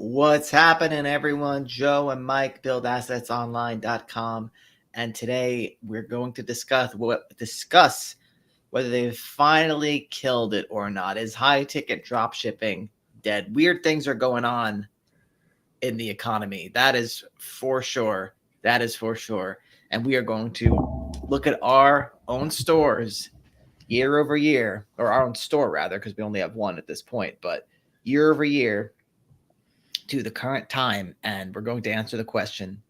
What's happening, everyone? Joe and Mike, buildassetsonline.com. And today we're going to discuss whether they've finally killed it or not. Is high ticket drop shipping dead? Weird things are going on in the economy. That is for sure. That is for sure. And we are going to look at our own stores year over year, or our own store rather, because we only have one at this point, but year over year to the current time, and we're going to answer the question: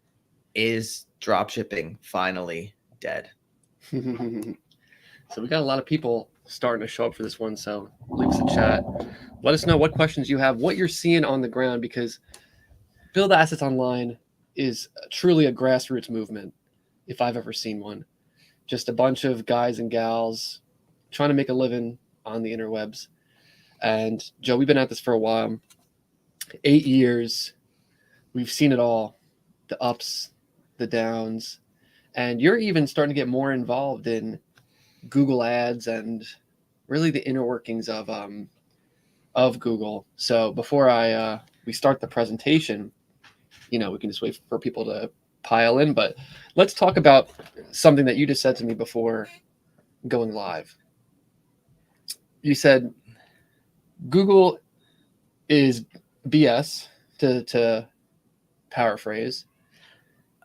is dropshipping finally dead? So we got a lot of people starting to show up for this one. So leave us a chat. Let us know what questions you have, what you're seeing on the ground, because Build Assets Online is truly a grassroots movement, if I've ever seen one. Just a bunch of guys and gals trying to make a living on the interwebs. And Joe, we've been at this for a while. 8 years. We've seen it all, the ups, the downs. And you're even starting to get more involved in Google ads and really the inner workings of Google. So before we start the presentation, we can just wait for people to pile in, but let's talk about something that you just said to me before going live. You said Google is BS, to paraphrase.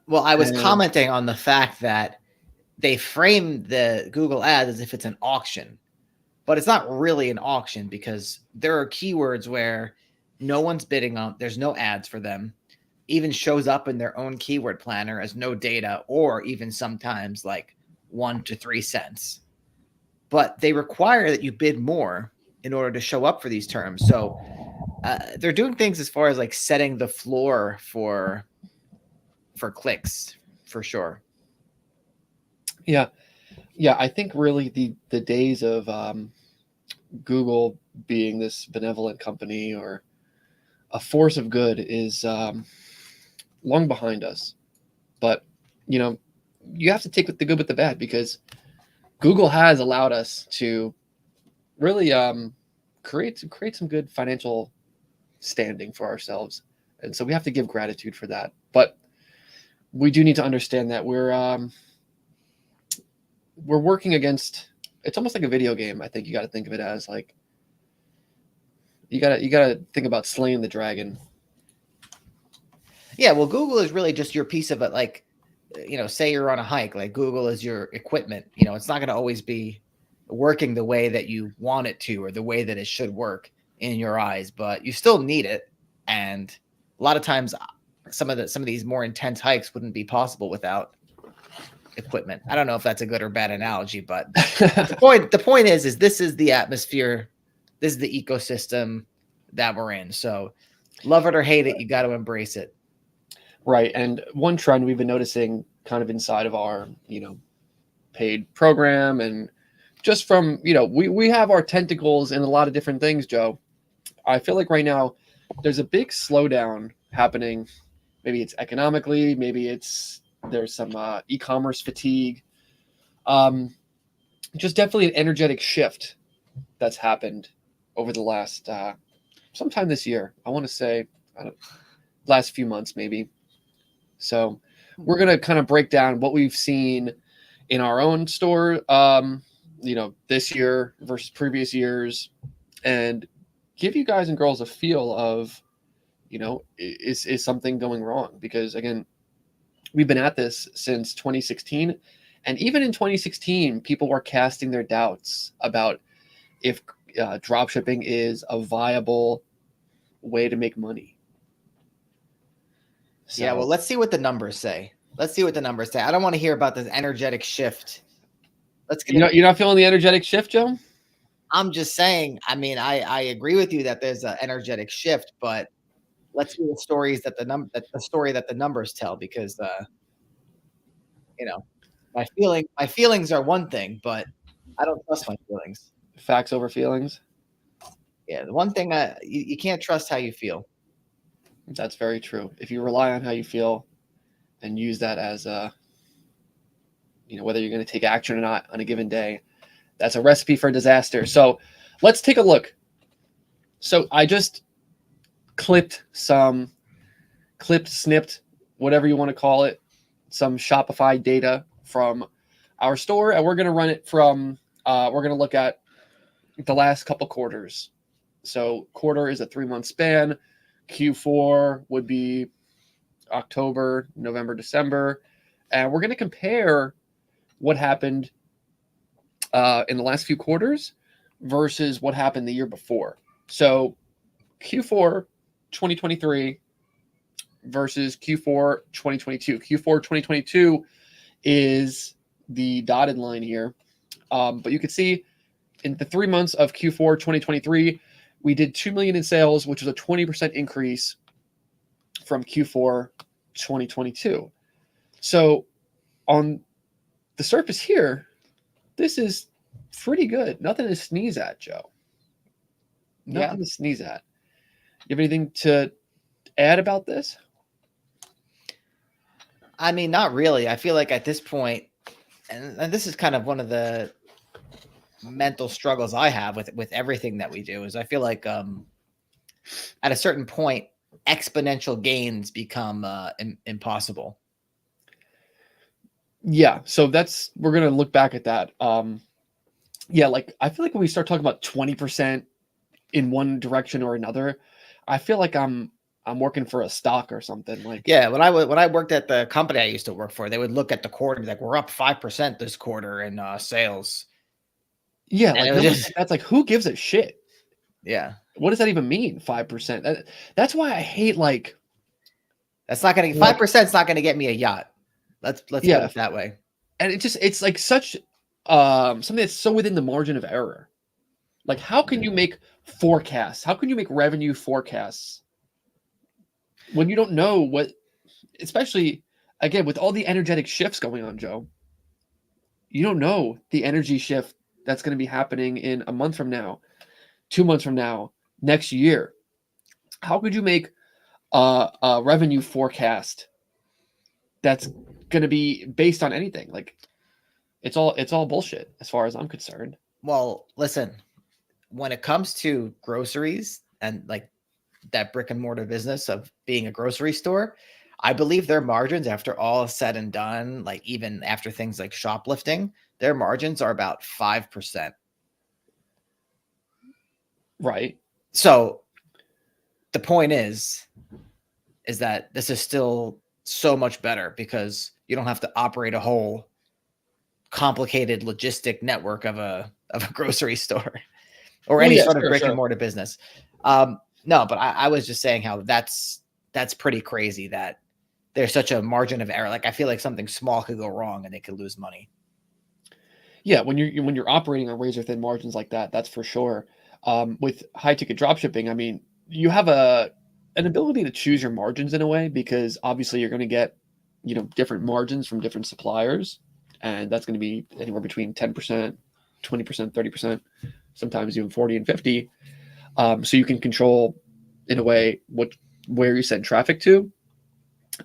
Well, I was commenting on the fact that they frame the Google ads as if it's an auction, but it's not really an auction because there are keywords where no one's bidding on, there's no ads for them, even shows up in their own keyword planner as no data, or even sometimes like 1 to 3 cents. But they require that you bid more in order to show up for these terms. So they're doing things as far as like setting the floor for clicks, for sure. Yeah. I think really the days of Google being this benevolent company or a force of good is long behind us. But you have to take the good with the bad, because Google has allowed us to really create some good financial standing for ourselves, and so we have to give gratitude for that. But we do need to understand that we're working against, it's almost like a video game. I think you got to think of it as like you got to think about slaying the dragon. Yeah, well, Google is really just your piece of it. Like, say you're on a hike, like Google is your equipment. It's not going to always be working the way that you want it to, or the way that it should work in your eyes, but you still need it. And a lot of times some of these more intense hikes wouldn't be possible without equipment. I don't know if that's a good or bad analogy, but the point is this is the atmosphere, this is the ecosystem that we're in. So love it or hate it, you got to embrace it. Right. And one trend we've been noticing kind of inside of our, paid program, and just from, we have our tentacles in a lot of different things, Joe. I feel like right now there's a big slowdown happening. Maybe it's economically, maybe there's some e-commerce fatigue. Just definitely an energetic shift that's happened over the last, sometime this year. I want to say last few months, maybe. So we're going to kind of break down what we've seen in our own store, this year versus previous years, and give you guys and girls a feel of, is something going wrong? Because again, we've been at this since 2016. And even in 2016, people were casting their doubts about if dropshipping is a viable way to make money. So, yeah, well, let's see what the numbers say. I don't want to hear about this energetic shift. You're not feeling the energetic shift, Joe? I'm just saying, I agree with you that there's an energetic shift, but let's hear the stories that the story that the numbers tell, because my feelings are one thing, but I don't trust my feelings. Facts over feelings. Yeah, the one thing you can't trust how you feel. That's very true. If you rely on how you feel and use that as whether you're going to take action or not on a given day, that's a recipe for disaster. So let's take a look. So I just snipped, whatever you want to call it, some Shopify data from our store, and we're going to run it from, we're going to look at the last couple quarters. So quarter is a 3-month span. Q4 would be October, November, December. And we're going to compare what happened in the last few quarters versus what happened the year before. So Q4 2023 versus Q4 2022. Q4 2022 is the dotted line here. But you can see in the 3 months of Q4 2023, we did $2 million in sales, which was a 20% increase from Q4 2022. So on the surface here, this is pretty good. Nothing to sneeze at, Joe. Nothing to sneeze at. You have anything to add about this? I mean, not really. I feel like at this point, and this is kind of one of the mental struggles I have with everything that we do, is I feel like at a certain point, exponential gains become impossible. Yeah, so we're gonna look back at that. Yeah, like I feel like when we start talking about 20% in one direction or another, I feel like I'm working for a stock or something. Like, yeah, when I worked at the company I used to work for, they would look at the quarter and be like, "We're up 5% this quarter in sales." Yeah, And like it was numbers just, like that's like, who gives a shit? yeah, What does that even mean? 5%. That's why I hate like that's not going to like 5%. Is not going to get me a yacht. Let's put yeah, it that way. and it's like such something that's so within the margin of error. Like, how can you make forecasts? How can you make revenue forecasts when you don't know what, especially again with all the energetic shifts going on, Joe? You don't know the energy shift that's going to be happening in a month from now, 2 months from now, next year. How could you make a revenue forecast that's going to be based on anything? Like, it's all bullshit as far as I'm concerned. Well, listen, when it comes to groceries and like that brick and mortar business of being a grocery store, I believe their margins, after all is said and done, like even after things like shoplifting, their margins are about 5%. Right. So the point is that this is still so much better because you don't have to operate a whole complicated logistic network of a grocery store or Well, any yeah, sort of sure, brick and sure. mortar business. No, but I was just saying how that's pretty crazy that there's such a margin of error. Like I feel like something small could go wrong and they could lose money. Yeah, when you're operating on razor thin margins like that, that's for sure. With high ticket drop shipping, I mean, you have an ability to choose your margins in a way because obviously you're going to get different margins from different suppliers, and that's going to be anywhere between 10%, 20%, 30%, sometimes even 40 and 50. So you can control in a way where you send traffic to,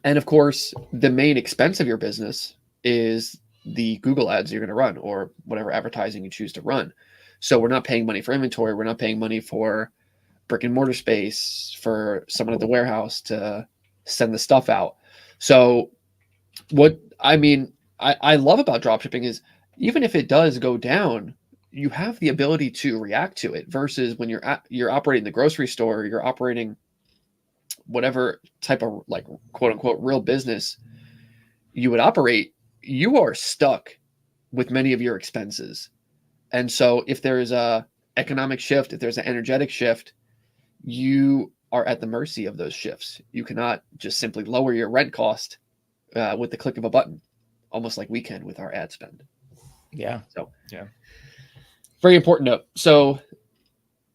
and of course, the main expense of your business is the Google ads you're going to run or whatever advertising you choose to run. So we're not paying money for inventory. We're not paying money for brick and mortar space for someone at the warehouse to send the stuff out. So what I mean, I love about dropshipping is even if it does go down, you have the ability to react to it versus when you're operating the grocery store, you're operating whatever type of like quote unquote real business you would operate, you are stuck with many of your expenses. And so if there's a economic shift, if there's an energetic shift, you are at the mercy of those shifts. You cannot just simply lower your rent cost with the click of a button, almost like we can with our ad spend. Yeah. So, yeah. Very important note. So,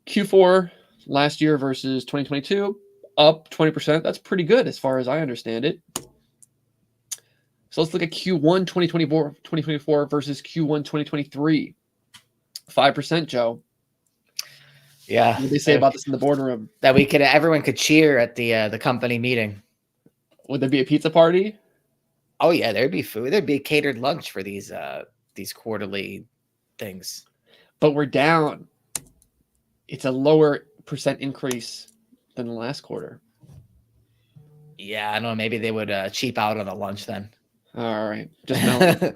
Q4 last year versus 2022, up 20%. That's pretty good as far as I understand it. So let's look at Q1 2024 versus Q1 2023. 5%, Joe. Yeah. What did they say about this in the boardroom? That everyone could cheer at the company meeting. Would there be a pizza party? Oh yeah, there'd be food. There'd be a catered lunch for these quarterly things. But we're down. It's a lower percent increase than the last quarter. Yeah, I don't know. Maybe they would cheap out on the lunch then. All right, just melt.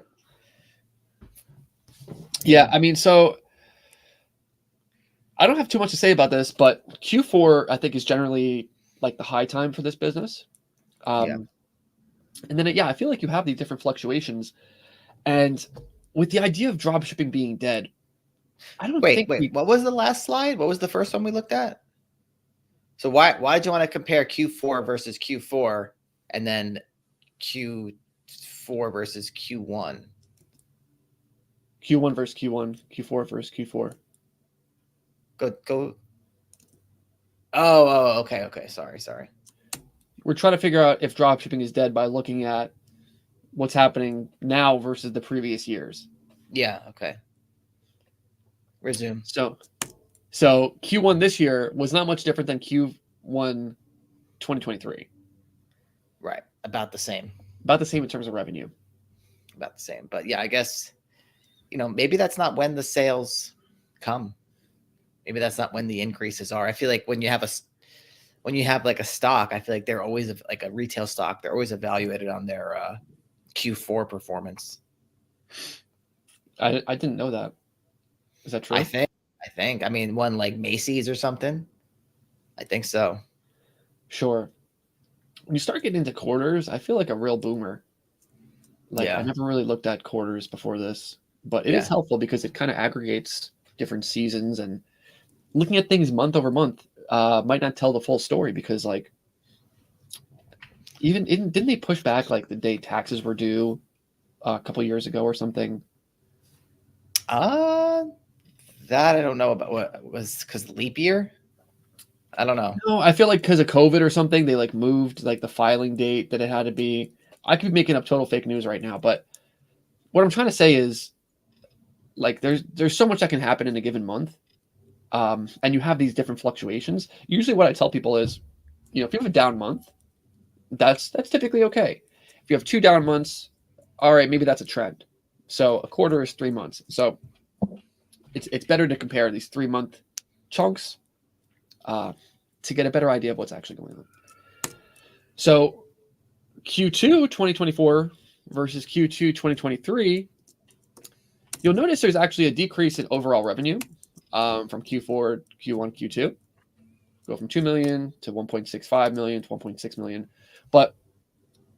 Yeah, I mean, so I don't have too much to say about this, but Q4 I think is generally like the high time for this business. Yeah. And then I feel like you have these different fluctuations, and with the idea of drop shipping being dead, I don't Wait, think we. what was the last slide? What was the first one we looked at? So why did you want to compare Q4 versus Q4 and then Q4 versus Q1? Q1 versus Q1, Q4 versus Q4. Go. Oh, okay. Sorry. We're trying to figure out if drop shipping is dead by looking at what's happening now versus the previous years. Yeah, okay. Resume. So Q1 this year was not much different than Q1 2023. Right. About the same. About the same in terms of revenue. About the same. But yeah, I guess, maybe that's not when the sales come. Maybe that's not when the increases are. I feel like when you have like a stock, I feel like they're always like a retail stock. They're always evaluated on their Q4 performance. I didn't know that. Is that true? I think. I mean, one like Macy's or something. I think so. Sure. When you start getting into quarters, I feel like a real boomer. Like I never really looked at quarters before this, but it is helpful because it kind of aggregates different seasons, and looking at things month over month might not tell the full story because like didn't they push back like the day taxes were due a couple years ago or something? That I don't know about. What was because leap year? I don't know. No, I feel like because of COVID or something, they like moved like the filing date that it had to be. I could be making up total fake news right now, but what I'm trying to say is like there's so much that can happen in a given month, and you have these different fluctuations. Usually, what I tell people is, if you have a down month, that's typically okay. If you have 2 down months, all right, maybe that's a trend. So a quarter is 3 months. So it's better to compare these 3-month chunks to get a better idea of what's actually going on. So Q2 2024 versus Q2 2023, you'll notice there's actually a decrease in overall revenue from Q4, Q1, Q2. Go from 2 million to 1.65 million to 1.6 million. But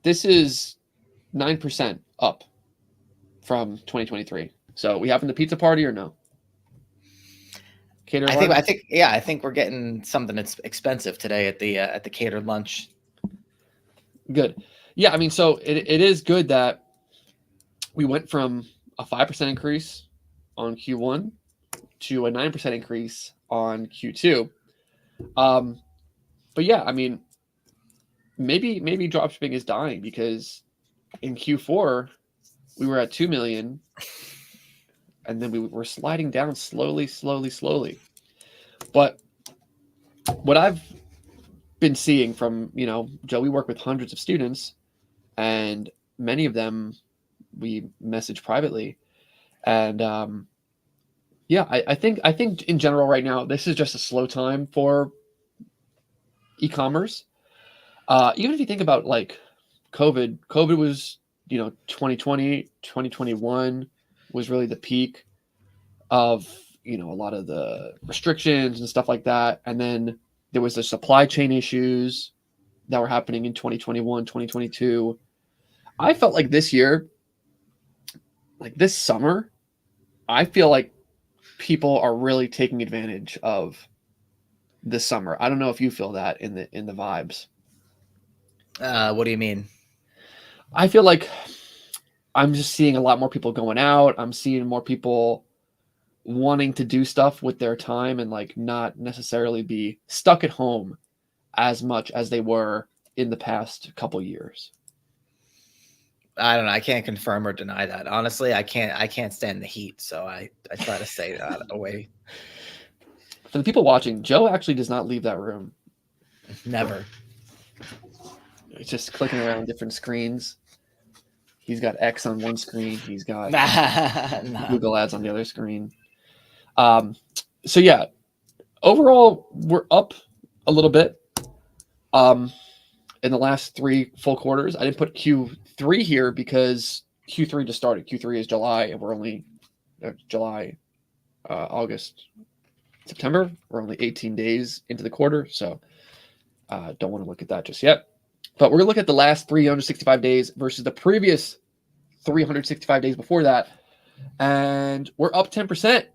this is 9% up from 2023. So we having the pizza party or no? I think we're getting something that's expensive today at the catered lunch. Good. Yeah, I mean, so it is good that we went from a 5% increase on Q1 to a 9% increase on Q2. But yeah, I mean, maybe dropshipping is dying because in Q4 we were at 2 million, and then we were sliding down slowly. But what I've been seeing from, Joe, we work with hundreds of students, and many of them we message privately. And I think in general right now, this is just a slow time for e-commerce. Even if you think about like COVID was, 2020, 2021 was really the peak of, a lot of the restrictions and stuff like that. And then there was the supply chain issues that were happening in 2021, 2022. I felt like this year, like this summer, I feel like people are really taking advantage of this summer. I don't know if you feel that in the vibes. What do you mean? I feel like I'm just seeing a lot more people going out. I'm seeing more people wanting to do stuff with their time and like not necessarily be stuck at home as much as they were in the past couple years. I don't know. I can't confirm or deny that. Honestly, I can't stand the heat, so I try to stay away. For the people watching, Joe actually does not leave that room. Never. It's just clicking around different screens. He's got X on one screen. He's got Google Ads on the other screen. So yeah, overall we're up a little bit. In the last 3 full quarters. I didn't put Q3 here because Q3 just started. Q3 is July, and we're only July, August, September. We're only 18 days into the quarter, so don't want to look at that just yet. But we're going to look at the last 365 days versus the previous 365 days before that, and we're up 10%.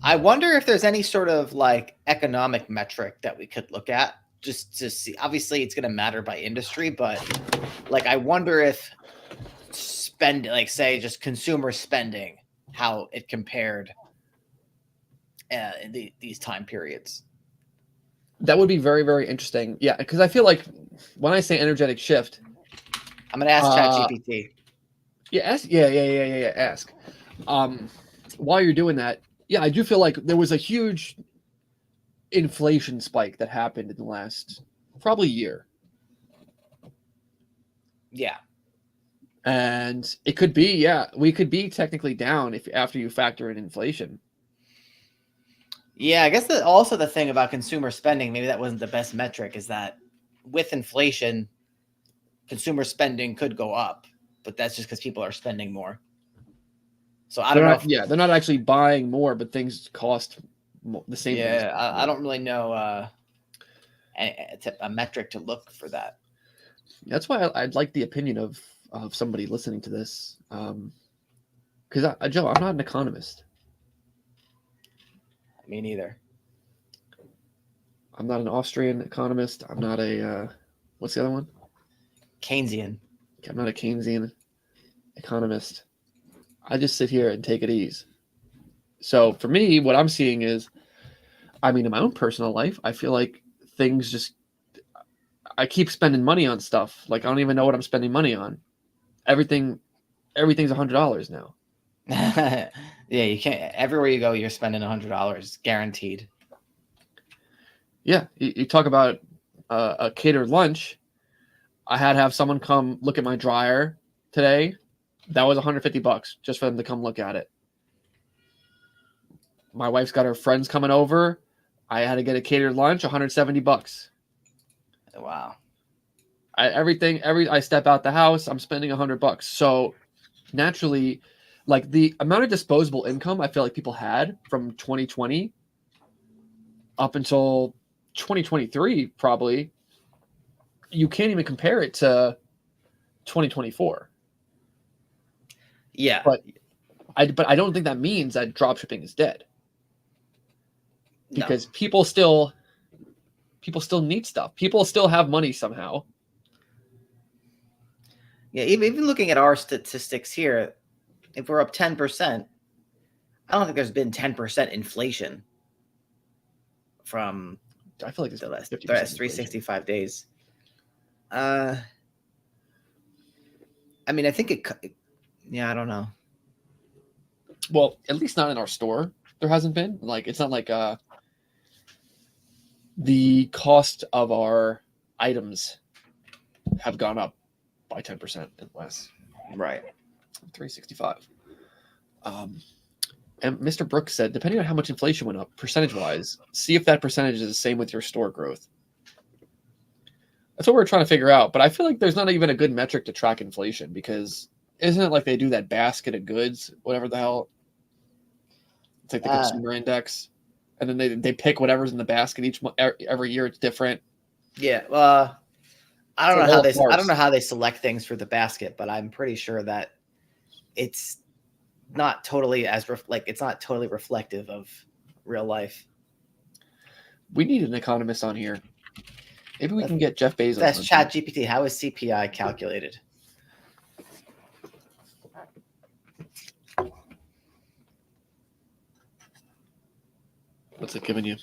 I wonder if there's any sort of like economic metric that we could look at just to see. Obviously, it's going to matter by industry, but like I wonder if like say just consumer spending, how it compared in these time periods. That would be very, very interesting. Yeah, because I feel like when I say energetic shift, I'm going to ask ChatGPT. Yeah, ask. While you're doing that, yeah, I do feel like there was a huge inflation spike that happened in the last probably year. Yeah. And it could be, yeah, we could be technically down if after you factor in inflation. Yeah, I guess also the thing about consumer spending, maybe that wasn't the best metric, is that with inflation, consumer spending could go up, but that's just because people are spending more. So I don't know. They're not actually buying more, but things cost the same. Yeah, I don't really know a metric to look for that. That's why I'd like the opinion of somebody listening to this, because Joe, I'm not an economist. Me neither. I'm not an Austrian economist. I'm not a what's the other one? Keynesian. I'm not a Keynesian economist. I just sit here and take it easy. So for me, what I'm seeing is, I mean, in my own personal life, I feel like things just, I keep spending money on stuff. Like, I don't even know what I'm spending money on. Everything's $100 now. Yeah, you can't, everywhere you go, you're spending $100 guaranteed. Yeah. You talk about a catered lunch. I had to have someone come look at my dryer today. That was $150 just for them to come look at it. My wife's got her friends coming over. I had to get a catered lunch, $170. Wow. I step out the house, I'm spending $100. So naturally, like the amount of disposable income I feel like people had from 2020 up until 2023, probably, you can't even compare it to 2024. Yeah. But I don't think that means that dropshipping is dead. Because no. people still need stuff. People still have money somehow. Yeah, even looking at our statistics here, if we're up 10%, I don't think there's been 10% inflation from I feel like the last 365 days. I mean, I think yeah, I don't know. Well, at least not in our store. There hasn't been. Like, it's not like the cost of our items have gone up by 10% and less. Right. 365. And Mr. Brooks said, depending on how much inflation went up, percentage-wise, see if that percentage is the same with your store growth. That's what we're trying to figure out. But I feel like there's not even a good metric to track inflation, because isn't it like they do that basket of goods, whatever the hell? It's like the consumer index. And then they pick whatever's in the basket every year. It's different. Yeah. I don't know how they select things for the basket, but I'm pretty sure that it's not totally it's not totally reflective of real life. We need an economist on here. Maybe we can get Jeff Bezos. That's ChatGPT. How is CPI calculated? What's it giving you?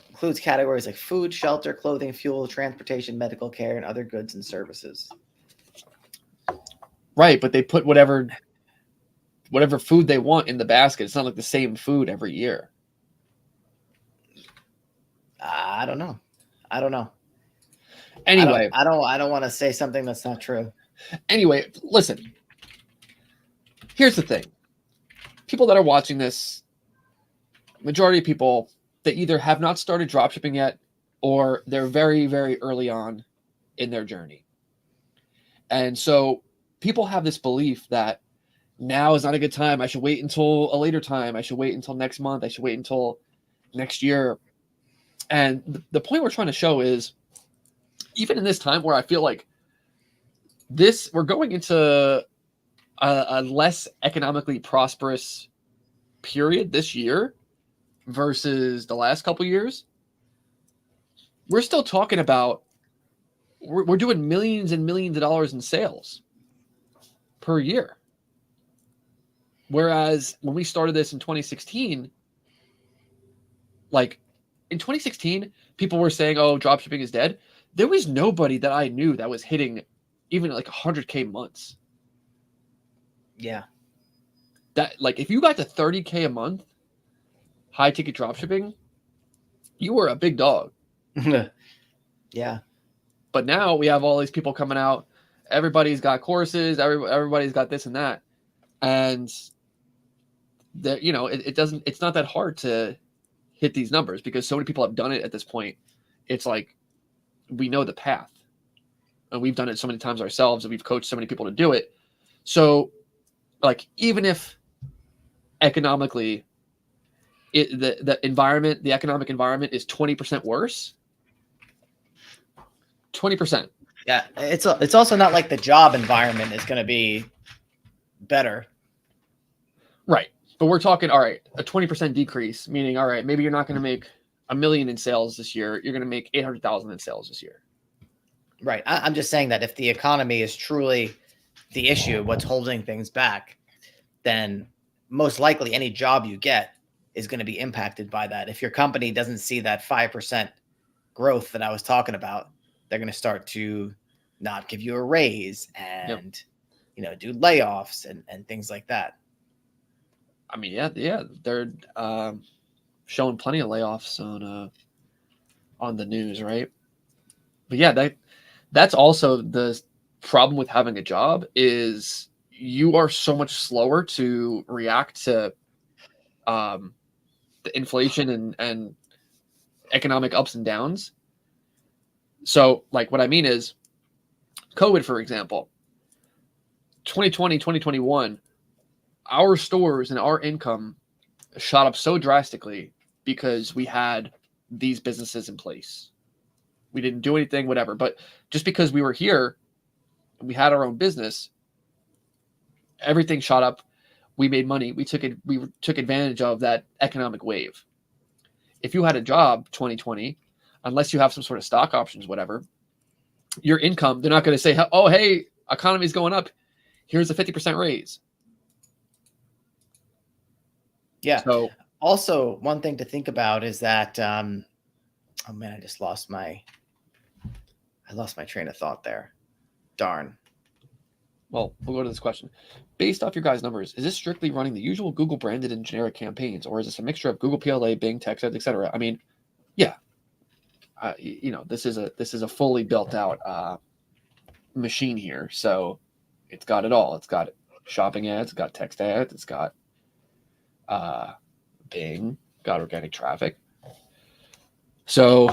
Includes categories like food, shelter, clothing, fuel, transportation, medical care, and other goods and services. Right, but they put whatever food they want in the basket. It's not like the same food every year. I don't know. Anyway, I don't want to say something that's not true. Anyway, listen. Here's the thing. People that are watching this, majority of people, they either have not started dropshipping yet, or they're very, very early on in their journey. And so people have this belief that now is not a good time. I should wait until a later time. I should wait until next month. I should wait until next year. And the point we're trying to show is, even in this time where I feel like we're going into a less economically prosperous period this year versus the last couple years, we're still talking about we're doing millions and millions of dollars in sales per year. Whereas when we started this in 2016, like in 2016, people were saying, "Oh, dropshipping is dead." There was nobody that I knew that was hitting even like 100K months. Yeah. That, like, if you got to 30K a month, high ticket dropshipping, you were a big dog. Yeah. But now we have all these people coming out. Everybody's got courses. Everybody's got this and that, and that, you know, it's not that hard to hit these numbers because so many people have done it at this point. It's like we know the path, and we've done it so many times ourselves, and we've coached so many people to do it. So, like, even if economically the environment, the economic environment is 20% worse, 20%. Yeah, it's also not like the job environment is going to be better. Right. But we're talking, all right, a 20% decrease, meaning, all right, maybe you're not going to make $1 million in sales this year. You're going to make 800,000 in sales this year. Right. I'm just saying that if the economy is truly the issue, what's holding things back, then most likely any job you get is going to be impacted by that. If your company doesn't see that 5% growth that I was talking about, they're going to start to not give you a raise and, you know, do layoffs and things like that. I mean, yeah, they're showing plenty of layoffs on the news, right? But yeah, that's also the problem with having a job is you are so much slower to react to the inflation and economic ups and downs. So, like, what I mean is COVID, for example, 2020, 2021, our stores and our income shot up so drastically because we had these businesses in place. We didn't do anything, whatever. But just because we were here, we had our own business, everything shot up. We made money. We took advantage of that economic wave. If you had a job 2020, unless you have some sort of stock options, whatever, your income, they're not going to say, "Oh, hey, economy's going up. Here's a 50% raise." Yeah. So also, one thing to think about is that, oh man, I lost my train of thought there. Darn. well, we'll go to this question. Based off your guys' numbers, is this strictly running the usual Google branded and generic campaigns, or is this a mixture of Google PLA, Bing, text ads, etc.? I mean, yeah, you know, this is a fully built out machine here, so it's got it all. It's got shopping ads, it's got text ads, it's got Bing, got organic traffic. So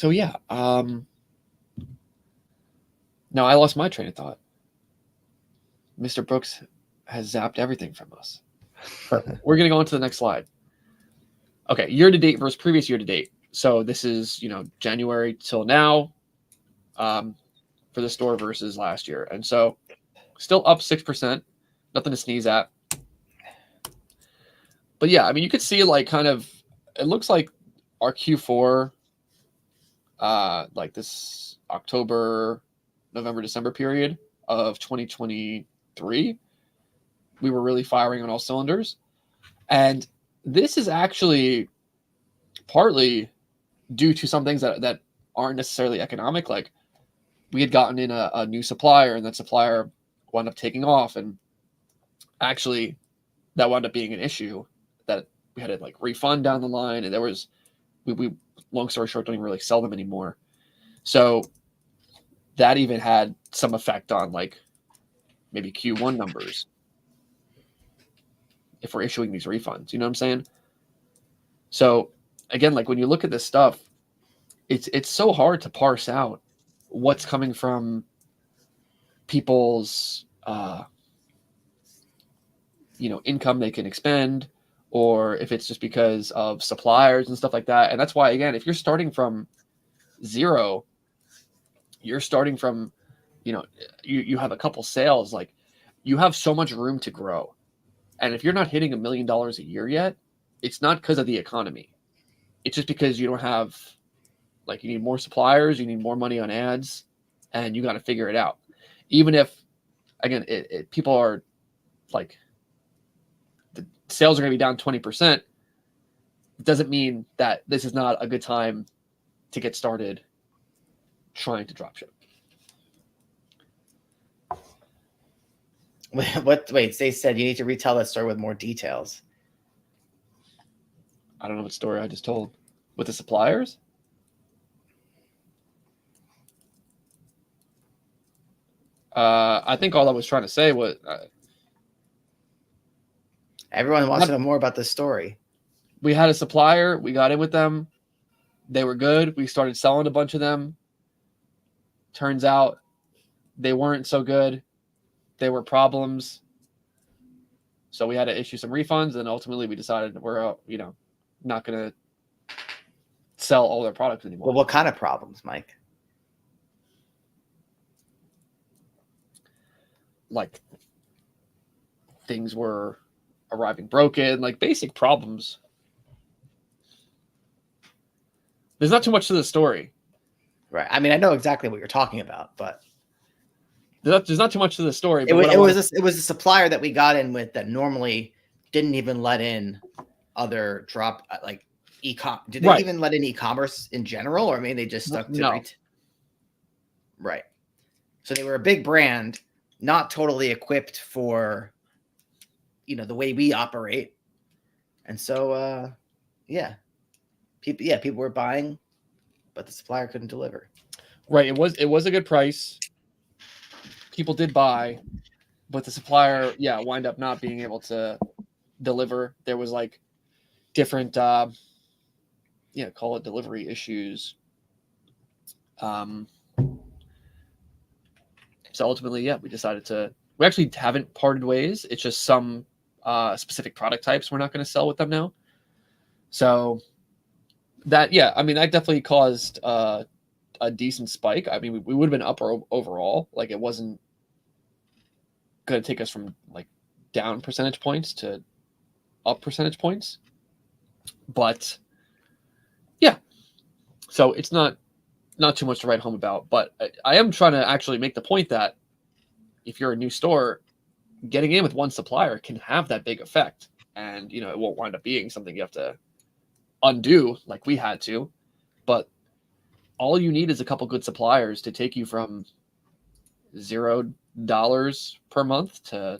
yeah. Now I lost my train of thought. Mr. Brooks has zapped everything from us. We're going to go on to the next slide. Okay, year to date versus previous year to date. So this is, you know, January till now for the store versus last year. And so still up 6%, nothing to sneeze at. But yeah, I mean, you could see like kind of, it looks like our Q4, like this October, November, December period of 2023, we were really firing on all cylinders. And this is actually partly due to some things that aren't necessarily economic. Like we had gotten in a new supplier, and that supplier wound up taking off, and actually that wound up being an issue that we had to like refund down the line. And there was, we long story short, don't even really sell them anymore. So that even had some effect on like maybe Q1 numbers if we're issuing these refunds, you know what I'm saying? So again, like when you look at this stuff, it's so hard to parse out what's coming from people's income they can expend, or if it's just because of suppliers and stuff like that. And that's why, again, if you're starting from zero, you're starting from, you have a couple sales, like you have so much room to grow. And if you're not hitting $1 million a year yet, it's not because of the economy. It's just because you don't have, like, you need more suppliers, you need more money on ads, and you got to figure it out. Even if, again, people are like, the sales are going to be down 20%, it doesn't mean that this is not a good time to get started trying to dropship. Wait, they said you need to retell that story with more details. I don't know what story I just told. With the suppliers? I think all I was trying to say was... everyone wants to know more about this story. We had a supplier. We got in with them. They were good. We started selling a bunch of them. Turns out they weren't so good. There were problems. So we had to issue some refunds, and ultimately we decided we're not going to sell all their products anymore. Well, what kind of problems, Mike? Like, things were arriving broken, like basic problems. There's not too much to the story. Right. I mean, I know exactly what you're talking about, but there's not too much to the story. But it was a supplier that we got in with that normally didn't even let in other e-com. Did they even let in e-commerce in general, or maybe they just stuck to right? So they were a big brand, not totally equipped for the way we operate, and so people were buying, but the supplier couldn't deliver. Right. It was a good price. People did buy, but the supplier, wind up not being able to deliver. There was like different, call it delivery issues. So ultimately, we decided we actually haven't parted ways. It's just some specific product types we're not going to sell with them now. So that definitely caused a decent spike. I mean, we would have been up overall. Like, it wasn't going to take us from like down percentage points to up percentage points. But so it's not too much to write home about. But I am trying to actually make the point that if you're a new store, getting in with one supplier can have that big effect. And, it won't wind up being something you have to undo like we had to. But all you need is a couple good suppliers to take you from $0 per month to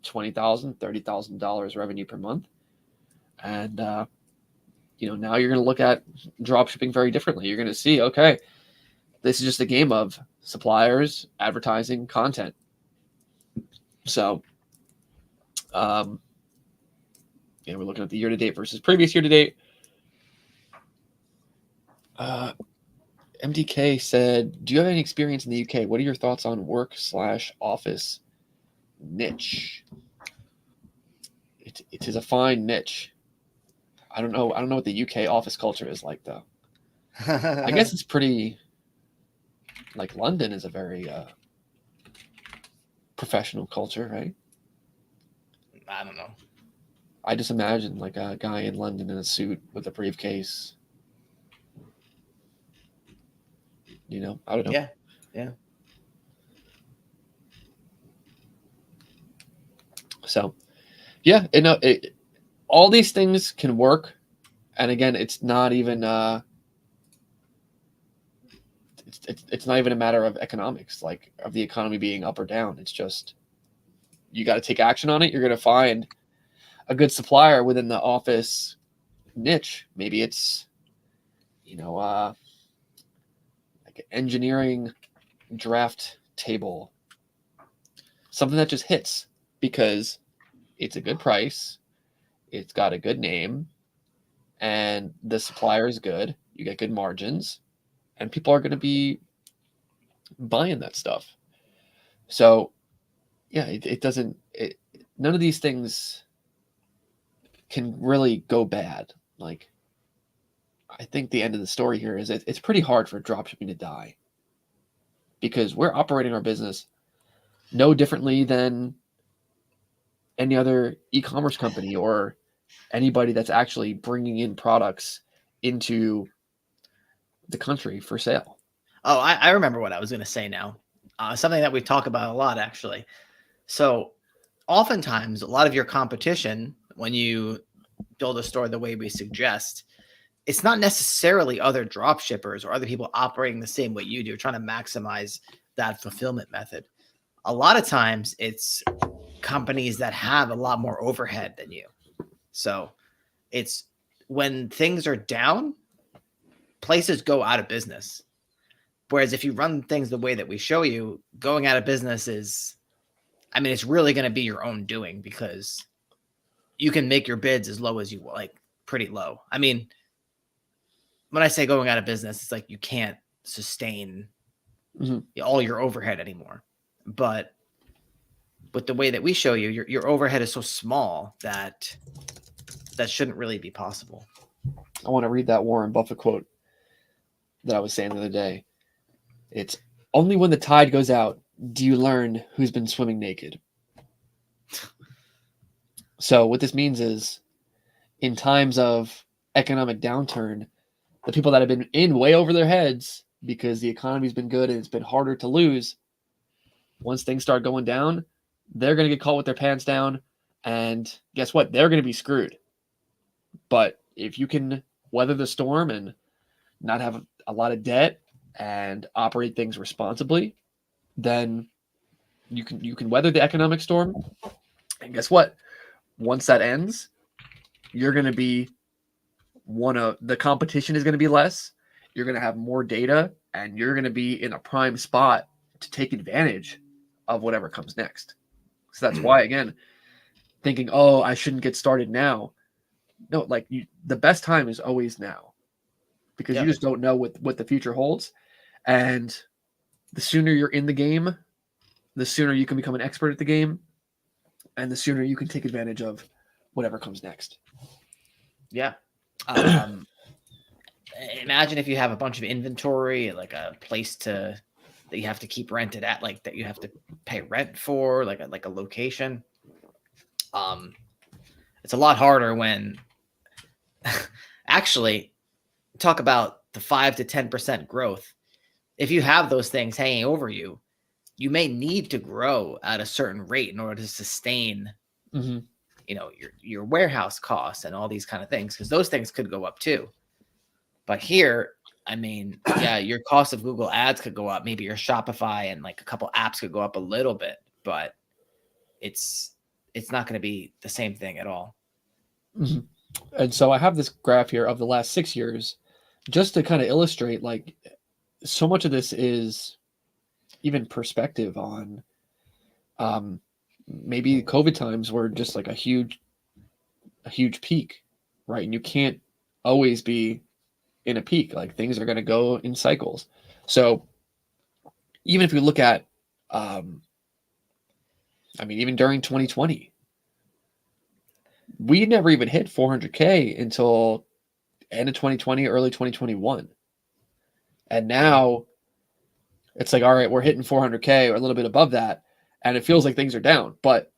$20,000, $30,000 revenue per month. And, now you're going to look at drop shipping very differently. You're going to see, okay, this is just a game of suppliers, advertising, content. So, we're looking at the year-to-date versus previous year-to-date. MDK said, do you have any experience in the UK? What are your thoughts on work/office niche? It is a fine niche. I don't know what the UK office culture is like, though. I guess it's pretty, like, London is a very professional culture, right? I don't know. I just imagine like a guy in London in a suit with a briefcase. I don't know. Yeah. So, all these things can work, and again, it's not even it's not even a matter of economics, like of the economy being up or down. It's just you got to take action on it. You're going to find a good supplier within the office niche. Maybe it's like an engineering draft table, something that just hits because it's a good price, it's got a good name, and the supplier is good, you get good margins, and people are going to be buying that stuff. So yeah, it doesn't. None of these things can really go bad. Like, I think the end of the story here is it's pretty hard for dropshipping to die because we're operating our business no differently than any other e-commerce company or anybody that's actually bringing in products into the country for sale. Oh, I remember what I was going to say now. Something that we talk about a lot, actually. So, oftentimes, a lot of your competition, when you build a store the way we suggest, it's not necessarily other drop shippers or other people operating the same way you do, trying to maximize that fulfillment method. A lot of times, it's companies that have a lot more overhead than you. So, it's when things are down, places go out of business. Whereas if you run things the way that we show you, going out of business is, I mean, it's really going to be your own doing because you can make your bids as low as you like, pretty low. I mean, when I say going out of business, it's like you can't sustain all your overhead anymore. But with the way that we show you, your overhead is so small that that shouldn't really be possible. I want to read that Warren Buffett quote that I was saying the other day. It's only when the tide goes out do you learn who's been swimming naked. So what this means is in times of economic downturn, the people that have been in way over their heads because the economy's been good and it's been harder to lose, once things start going down, they're going to get caught with their pants down. And guess what? They're going to be screwed. But if you can weather the storm and not have a lot of debt and operate things responsibly, then you can weather the economic storm. And guess what? Once that ends, you're going to be the competition is going to be less. You're going to have more data and you're going to be in a prime spot to take advantage of whatever comes next. So that's why, again, thinking, oh, I shouldn't get started now. No, like the best time is always now because you just don't know what the future holds. And the sooner you're in the game, the sooner you can become an expert at the game, and the sooner you can take advantage of whatever comes next. Yeah. Imagine if you have a bunch of inventory, like a place that you have to keep rented at, like that you have to pay rent for, like a location. It's a lot harder when actually talk about the 5 to 10% growth. If you have those things hanging over you, you may need to grow at a certain rate in order to sustain, your warehouse costs and all these kind of things, because those things could go up too. But here, I mean, yeah, your cost of Google Ads could go up. Maybe your Shopify and like a couple apps could go up a little bit, but it's not going to be the same thing at all. And so I have this graph here of the last 6 years just to kind of illustrate, like, so much of this is even perspective on maybe COVID times were just like a huge peak, right? And you can't always be in a peak. Like, things are going to go in cycles. So even if you look at, even during 2020, we never even hit 400K until end of 2020, early 2021. And now it's like, all right, we're hitting 400K or a little bit above that. And it feels like things are down. But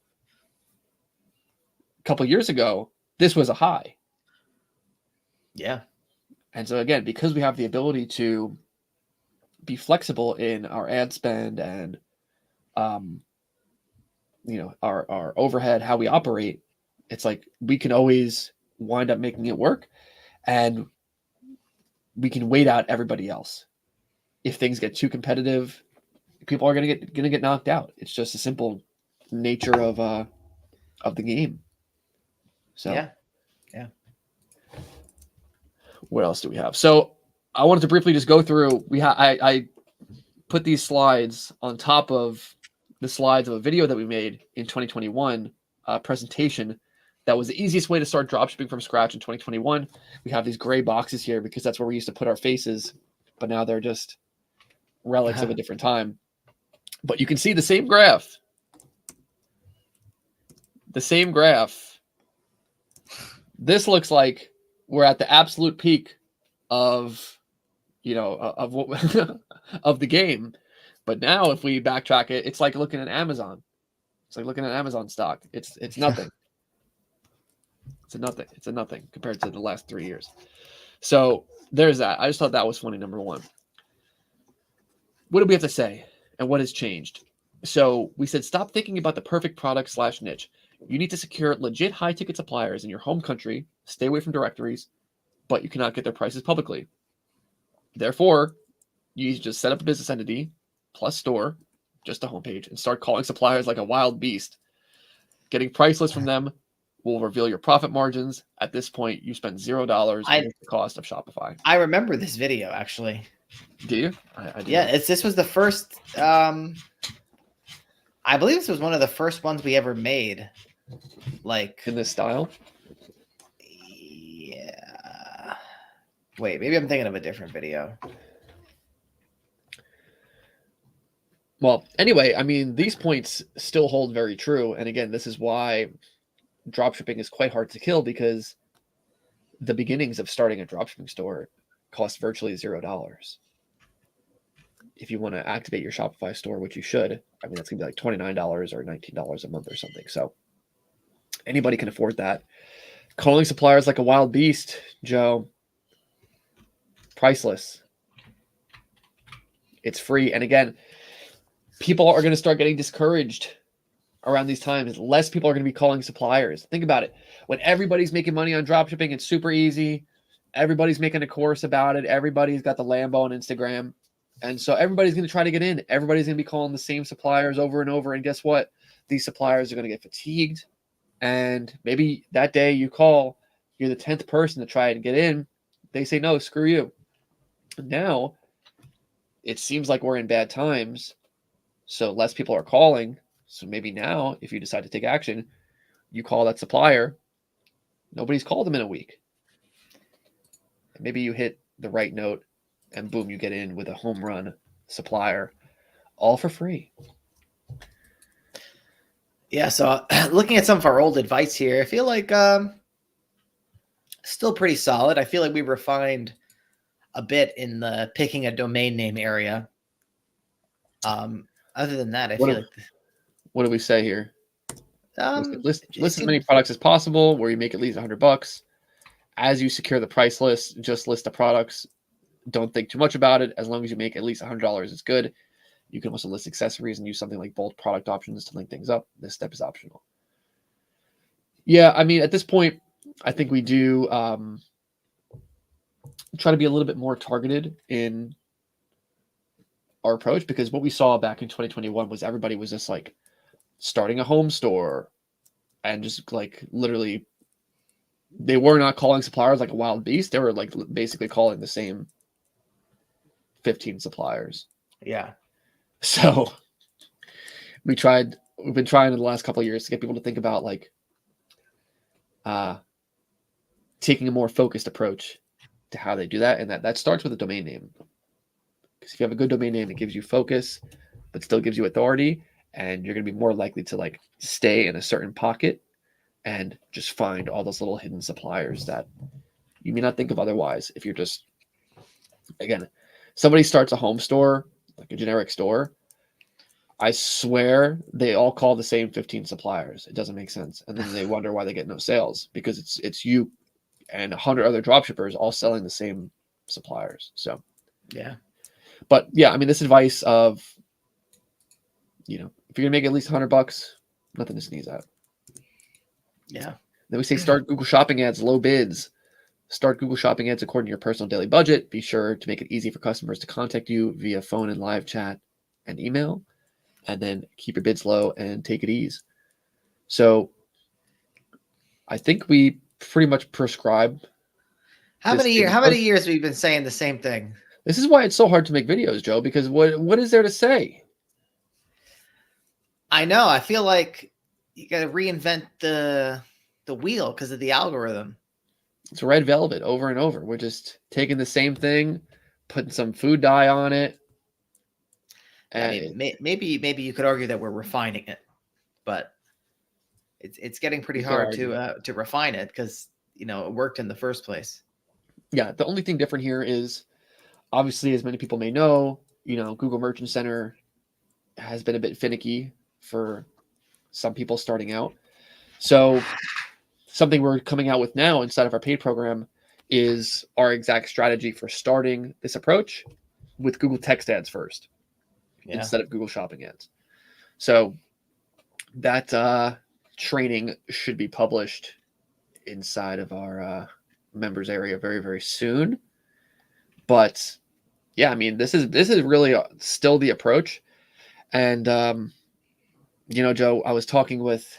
a couple of years ago, this was a high. Yeah. And so again, because we have the ability to be flexible in our ad spend and, our overhead, how we operate, it's like we can always wind up making it work, and we can wait out everybody else. If things get too competitive, people are gonna get knocked out. It's just a simple nature of the game. So yeah. What else do we have? So I wanted to briefly just go through. I put these slides on top of the slides of a video that we made in 2021 presentation That was the easiest way to start dropshipping from scratch in 2021. We have these gray boxes here because that's where we used to put our faces, but now they're just relics of a different time. But you can see the same graph. The same graph. This looks like we're at the absolute peak of, of what of the game. But now if we backtrack it, it's like looking at Amazon. It's like looking at Amazon stock. It's nothing. It's a nothing compared to the last 3 years. So there's that. I just thought that was funny, number one. What do we have to say? And what has changed? So we said, stop thinking about the perfect product / niche. You need to secure legit high-ticket suppliers in your home country, stay away from directories, but you cannot get their prices publicly. Therefore, you just set up a business entity plus store, just a homepage, and start calling suppliers like a wild beast. Getting price lists from them will reveal your profit margins. At this point, you spend $0 on the cost of Shopify. I remember this video, actually. Do you? I do. Yeah, this was the first. I believe this was one of the first ones we ever made. Like in this style? Yeah. Wait, maybe I'm thinking of a different video. Well, anyway, I mean, these points still hold very true. And again, this is why dropshipping is quite hard to kill, because the beginnings of starting a dropshipping store cost virtually $0. If you want to activate your Shopify store, which you should, I mean, that's going to be like $29 or $19 a month or something. So anybody can afford that. Calling suppliers like a wild beast, Joe, priceless. It's free. And again, people are going to start getting discouraged around these times. Less people are going to be calling suppliers. Think about it. When everybody's making money on dropshipping, it's super easy. Everybody's making a course about it. Everybody's got the Lambo on Instagram. And so everybody's going to try to get in. Everybody's going to be calling the same suppliers over and over. And guess what? These suppliers are going to get fatigued. And maybe that day you call, you're the 10th person to try and get in. They say, no, screw you. Now, it seems like we're in bad times. So less people are calling. So maybe now, if you decide to take action, you call that supplier. Nobody's called them in a week. Maybe you hit the right note and boom, you get in with a home run supplier, all for free. Yeah, so looking at some of our old advice here, I feel like still pretty solid. I feel like we refined a bit in the picking a domain name area. Other than that, I feel like... What do we say here? List as many products as possible where you make at least $100. As you secure the price list, just list the products. Don't think too much about it. As long as you make at least $100, it's good. You can also list accessories and use something like bulk product options to link things up. This step is optional. Yeah, I mean, at this point, I think we do try to be a little bit more targeted in our approach, because what we saw back in 2021 was everybody was just like starting a home store and just like literally they were not calling suppliers like a wild beast. They were like basically calling the same 15 suppliers. Yeah. So we've been trying in the last couple of years to get people to think about like taking a more focused approach to how they do that. And that starts with a domain name. Because if you have a good domain name, it gives you focus, but still gives you authority. And you're going to be more likely to like stay in a certain pocket and just find all those little hidden suppliers that you may not think of otherwise. If you're just, again, somebody starts a home store, like a generic store, I swear they all call the same 15 suppliers. It doesn't make sense. And then they wonder why they get no sales, because it's you and 100 other dropshippers all selling the same suppliers. So, yeah. But yeah, I mean, this advice of, if you're going to make at least $100, nothing to sneeze at. Yeah. Then we say start Google Shopping ads, low bids. Start Google Shopping ads according to your personal daily budget. Be sure to make it easy for customers to contact you via phone and live chat and email. And then keep your bids low and take it easy. So I think we pretty much prescribe. How many years have we been saying the same thing? This is why it's so hard to make videos, Joe, because what is there to say? I know. I feel like you got to reinvent the the wheel because of the algorithm. It's red velvet over and over. We're just taking the same thing, putting some food dye on it. Yeah, I And mean, maybe you could argue that we're refining it, but it's getting pretty you could hard argue. to refine it because it worked in the first place. Yeah, the only thing different here is obviously, as many people may know, Google Merchant Center has been a bit finicky for some people starting out. So something we're coming out with now inside of our paid program is our exact strategy for starting this approach with Google text ads first Yeah. instead of Google shopping ads. So that training should be published inside of our members area very, very soon. But yeah, I mean, this is really still the approach. And Joe, I was talking with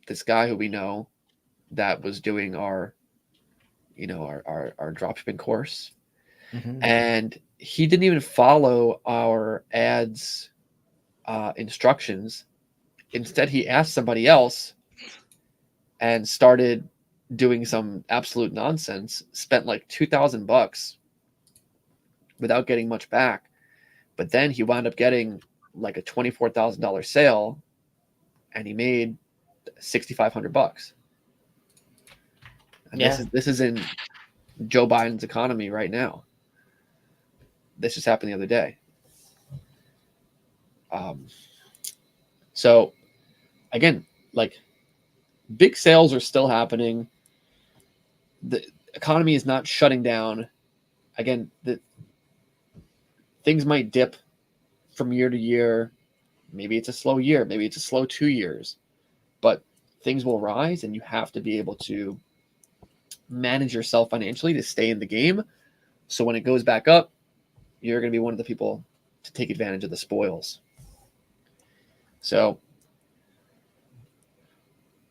this guy who we know that was doing our dropshipping course, Mm-hmm. and he didn't even follow our ads instructions. Instead, he asked somebody else and started doing some absolute nonsense. Spent like $2,000 without getting much back, but then he wound up getting like a $24,000 sale, and he made $6,500. And Yeah. this is in Joe Biden's economy right now. This just happened the other day. So again, like, big sales are still happening. The economy is not shutting down. Again, the things might dip from year to year. Maybe it's a slow year. Maybe it's a slow 2 years. But things will rise, and you have to be able to manage yourself financially to stay in the game. So when it goes back up, you're going to be one of the people to take advantage of the spoils. So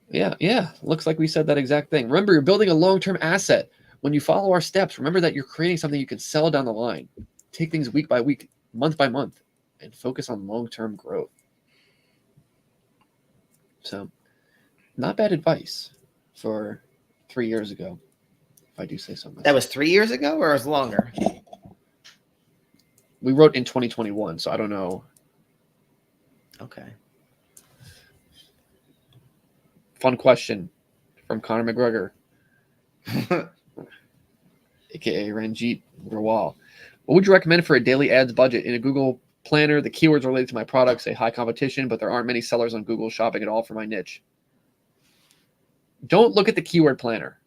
yeah, looks like we said that exact thing. Remember, you're building a long-term asset. When you follow our steps, remember that you're creating something you can sell down the line. Take things week by week, month by month, and focus on long-term growth. So, not bad advice for 3 years ago, if I do say so myself. That was 3 years ago, or was longer? We wrote in 2021, so I don't know. Okay. Fun question from Conor McGregor, aka Ranjit Rawal. What would you recommend for a daily ads budget in a Google Planner? The keywords related to my product say high competition, but there aren't many sellers on Google Shopping at all for my niche. Don't look at the keyword planner.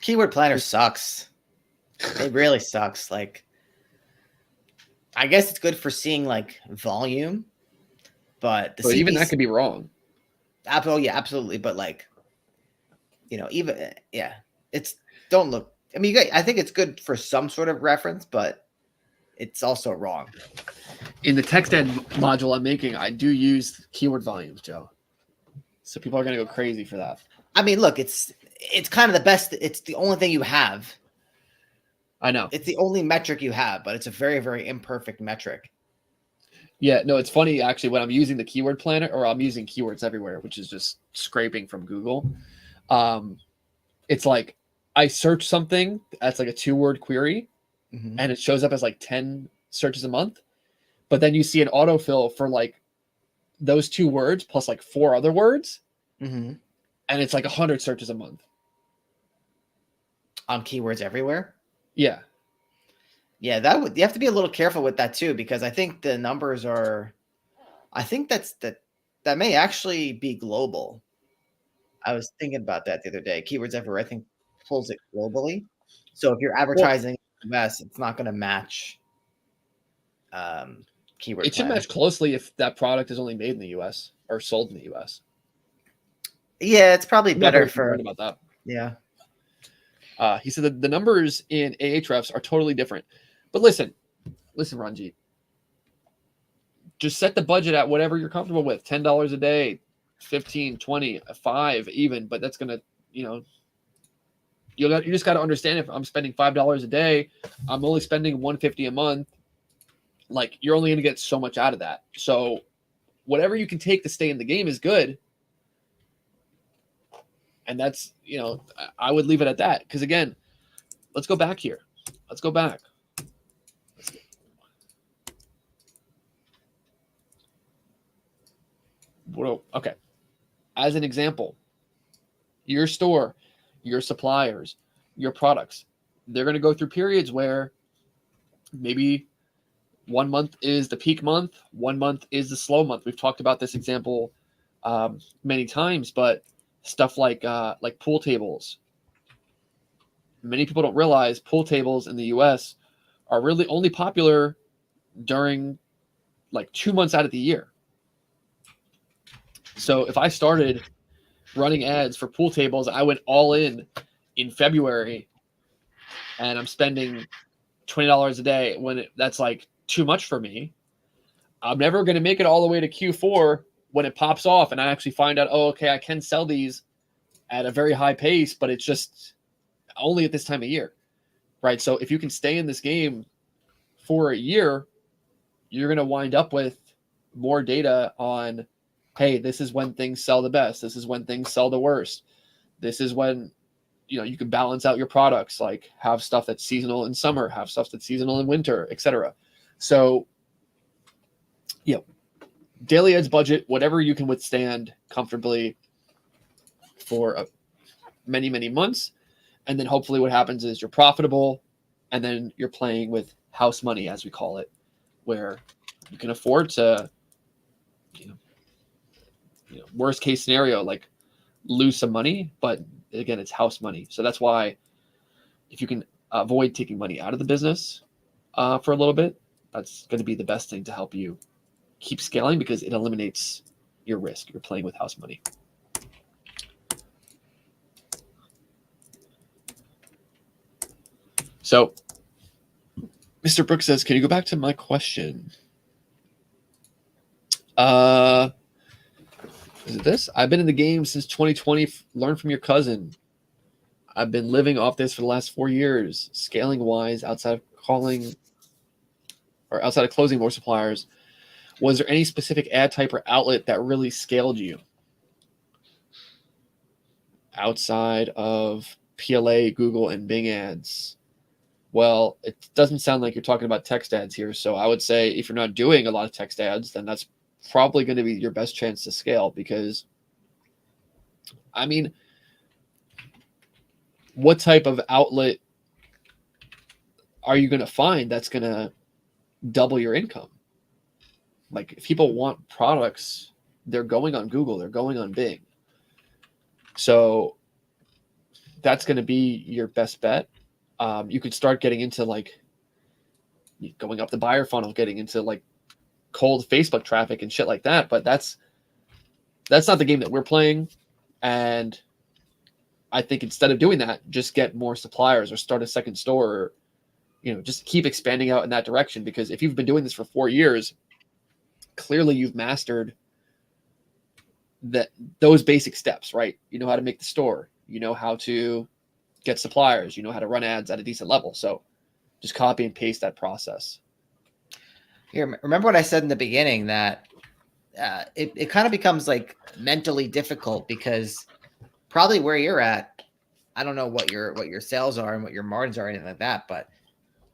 Keyword planner sucks. It really sucks. Like, I guess it's good for seeing like volume, but But even that could be wrong. Oh yeah, absolutely. But like, even it's don't look. I mean, I think it's good for some sort of reference, but it's also wrong. In the text ad module I'm making, I do use keyword volumes, Joe. So people are going to go crazy for that. I mean, look, it's kind of the best. It's the only thing you have. I know. It's the only metric you have, but it's a very, very imperfect metric. Yeah, no, it's funny actually when I'm using the keyword planner, or I'm using keywords everywhere, which is just scraping from Google. It's like I search something that's like a 2-word query, and it shows up as like 10 searches a month. But then you see an autofill for like those 2 words plus like 4 other words, and it's like 100 searches a month on keywords everywhere. Yeah. Yeah, you have to be a little careful with that too, because I think the numbers are, I think that may actually be global. I was thinking about that the other day. Keywords everywhere, I think, pulls it globally. So if you're advertising in the US, it's not going to match keyword. It should match closely if that product is only made in the US or sold in the US. Yeah, it's probably better for about that. Yeah. He said that the numbers in Ahrefs are totally different. But listen, Ranjit. Just set the budget at whatever you're comfortable with. $10 a day, 15, 20, 5 even. But that's going to, you just got to understand, if I'm spending $5 a day, I'm only spending $150 a month. Like, you're only going to get so much out of that. So whatever you can take to stay in the game is good. And that's, I would leave it at that. Because again, let's go back here. Let's go back. Okay. As an example, your store, your suppliers, your products, they're going to go through periods where maybe 1 month is the peak month, 1 month is the slow month. We've talked about this example many times, but stuff like pool tables. Many people don't realize pool tables in the US are really only popular during like 2 months out of the year. So if I started running ads for pool tables, I went all in February, and I'm spending $20 a day when that's like too much for me. I'm never going to make it all the way to Q4 when it pops off and I actually find out, oh, okay, I can sell these at a very high pace, but it's just only at this time of year, right? So if you can stay in this game for a year, you're going to wind up with more data on, hey, this is when things sell the best. This is when things sell the worst. This is when, you can balance out your products, like have stuff that's seasonal in summer, have stuff that's seasonal in winter, etc. So, daily ads budget, whatever you can withstand comfortably for many, many months. And then hopefully what happens is you're profitable, and then you're playing with house money, as we call it, where you can afford to, worst case scenario, like lose some money, but again, it's house money. So that's why if you can avoid taking money out of the business for a little bit, that's going to be the best thing to help you keep scaling, because it eliminates your risk. You're playing with house money. So Mr. Brooks says, can you go back to my question? Is it this? I've been in the game since 2020. Learn from your cousin. I've been living off this for the last 4 years. Scaling wise, outside of closing more suppliers, was there any specific ad type or outlet that really scaled you outside of PLA, Google, and Bing ads? Well, it doesn't sound like you're talking about text ads here. So I would say if you're not doing a lot of text ads, then that's probably going to be your best chance to scale, because, I mean, what type of outlet are you going to find that's going to double your income? Like, if people want products, they're going on Google, they're going on Bing. So that's going to be your best bet. You could start getting into like going up the buyer funnel, getting into like cold Facebook traffic and shit like that. But that's not the game that we're playing. And I think instead of doing that, just get more suppliers or start a second store, or, just keep expanding out in that direction. Because if you've been doing this for 4 years, clearly you've mastered those basic steps, right? You know how to make the store, you know how to get suppliers, you know how to run ads at a decent level. So just copy and paste that process. Here, remember what I said in the beginning, that it kind of becomes like mentally difficult, because probably where you're at, I don't know what your sales are and what your margins are, or anything like that, but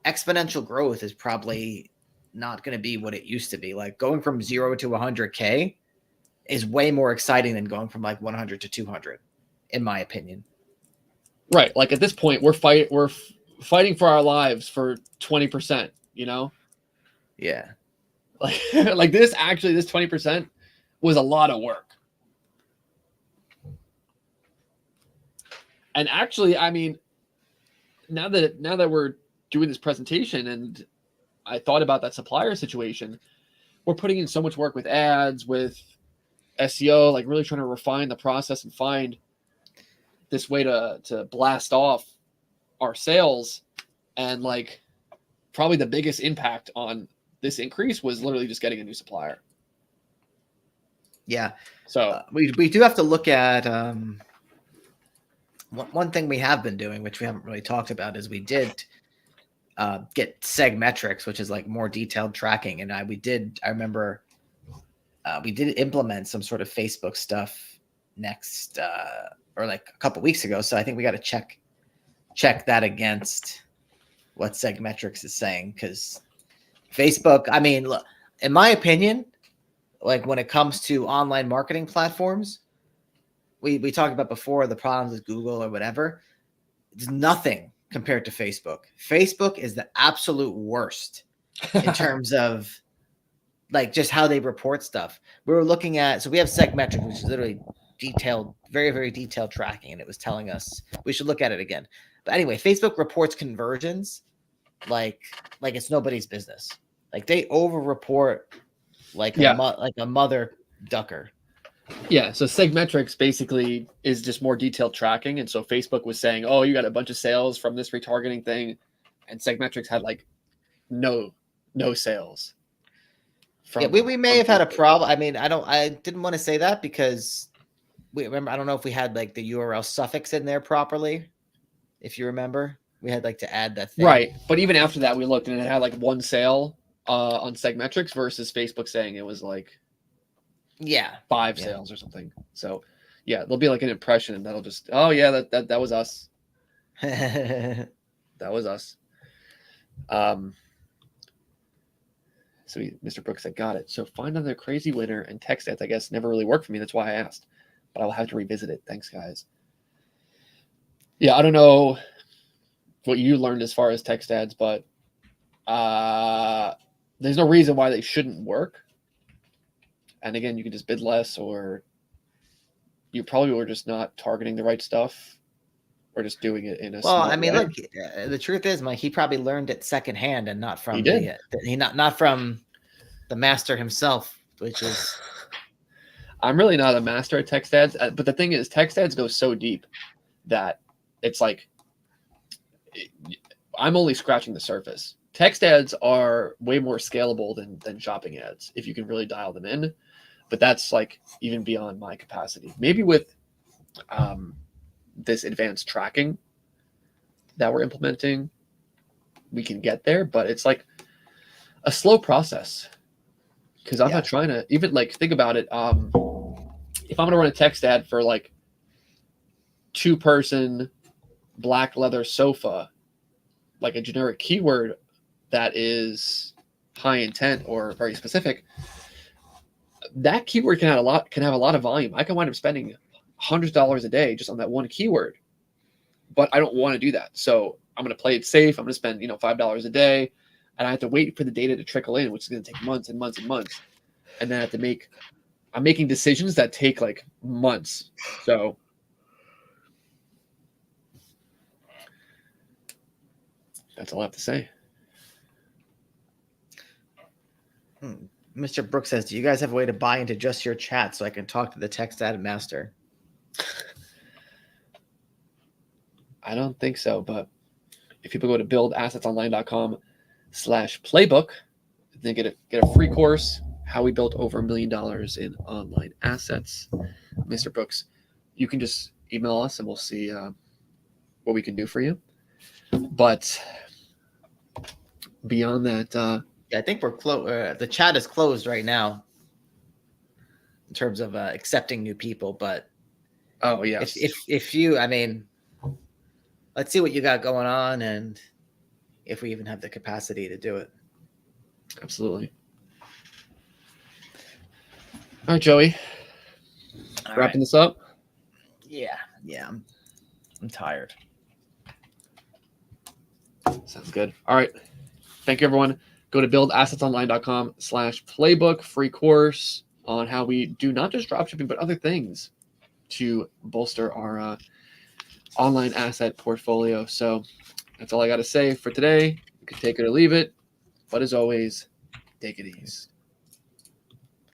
exponential growth is probably not going to be what it used to be. Like going from 0 to 100K is way more exciting than going from like 100 to 200, in my opinion. Right. Like at this point, we're fighting for our lives for 20%, Yeah. Like this 20% was a lot of work. And actually, I mean, now that we're doing this presentation and I thought about that supplier situation, we're putting in so much work with ads, with SEO, like really trying to refine the process and find this way to blast off our sales. And like probably the biggest impact on this increase was literally just getting a new supplier. Yeah. So we do have to look at one thing we have been doing, which we haven't really talked about, is we did get seg metrics, which is like more detailed tracking. And we did implement some sort of Facebook stuff next or like a couple weeks ago. So I think we got to check that against what Segmetrics is saying, because Facebook, I mean, look, in my opinion, like when it comes to online marketing platforms, we talked about before the problems with Google or whatever. It's nothing compared to Facebook. Facebook is the absolute worst in terms of like just how they report stuff. We were looking at, so we have Segmetrics, which is literally detailed, very, very detailed tracking, and it was telling us we should look at it again. But anyway, Facebook reports conversions like it's nobody's business. Like they over report like a mother ducker. Yeah, so Segmetrics basically is just more detailed tracking, and so Facebook was saying, "Oh, you got a bunch of sales from this retargeting thing," and Segmetrics had like no sales. Yeah, we may have had a problem. I mean, I didn't want to say that because we remember. I don't know if we had like the URL suffix in there properly. If you remember, we had like to add that thing. Right, but even after that, we looked and it had like one sale on Segmetrics versus Facebook saying it was like 5 sales or something. So yeah, there'll be like an impression and that'll just, oh yeah, that was us. That was us. So Mr. Brooks said, got it. So find another crazy winner, and text ads, I guess, never really worked for me. That's why I asked. But I will have to revisit it. Thanks, guys. Yeah, I don't know what you learned as far as text ads, but there's no reason why they shouldn't work. And again, you can just bid less, or you probably were just not targeting the right stuff, or just doing it in a smart way. Look, the truth is, Mike, he probably learned it secondhand and not from not from the master himself, which is. I'm really not a master at text ads, but the thing is, text ads go so deep that it's like I'm only scratching the surface. Text ads are way more scalable than shopping ads if you can really dial them in, but that's like even beyond my capacity. Maybe with this advanced tracking that we're implementing, we can get there, but it's like a slow process because I'm not trying to even like think about it. If I'm going to run a text ad for like 2-person black leather sofa, like a generic keyword that is high intent or very specific, that keyword can have a lot of volume. I can wind up spending $100 a day just on that one keyword, but I don't want to do that. So I'm going to play it safe. I'm going to spend, $5 a day, and I have to wait for the data to trickle in, which is going to take months and months and months. And then I'm making decisions that take like months. So that's all I have to say. Mr. Brooks says, do you guys have a way to buy into just your chat so I can talk to the text ad master? I don't think so, but if people go to buildassetsonline.com/playbook, they get a free course, how we built over $1 million in online assets. Mr. Brooks, you can just email us and we'll see what we can do for you. But beyond that, I think we're close. The chat is closed right now in terms of accepting new people. But if you, let's see what you got going on, and if we even have the capacity to do it. Absolutely. All right, Joey. Wrapping this up. Yeah, I'm tired. Sounds good. All right. Thank you, everyone. Go to buildassetsonline.com/playbook, free course on how we do not just dropshipping, but other things to bolster our online asset portfolio. So that's all I got to say for today. You can take it or leave it. But as always, take it easy.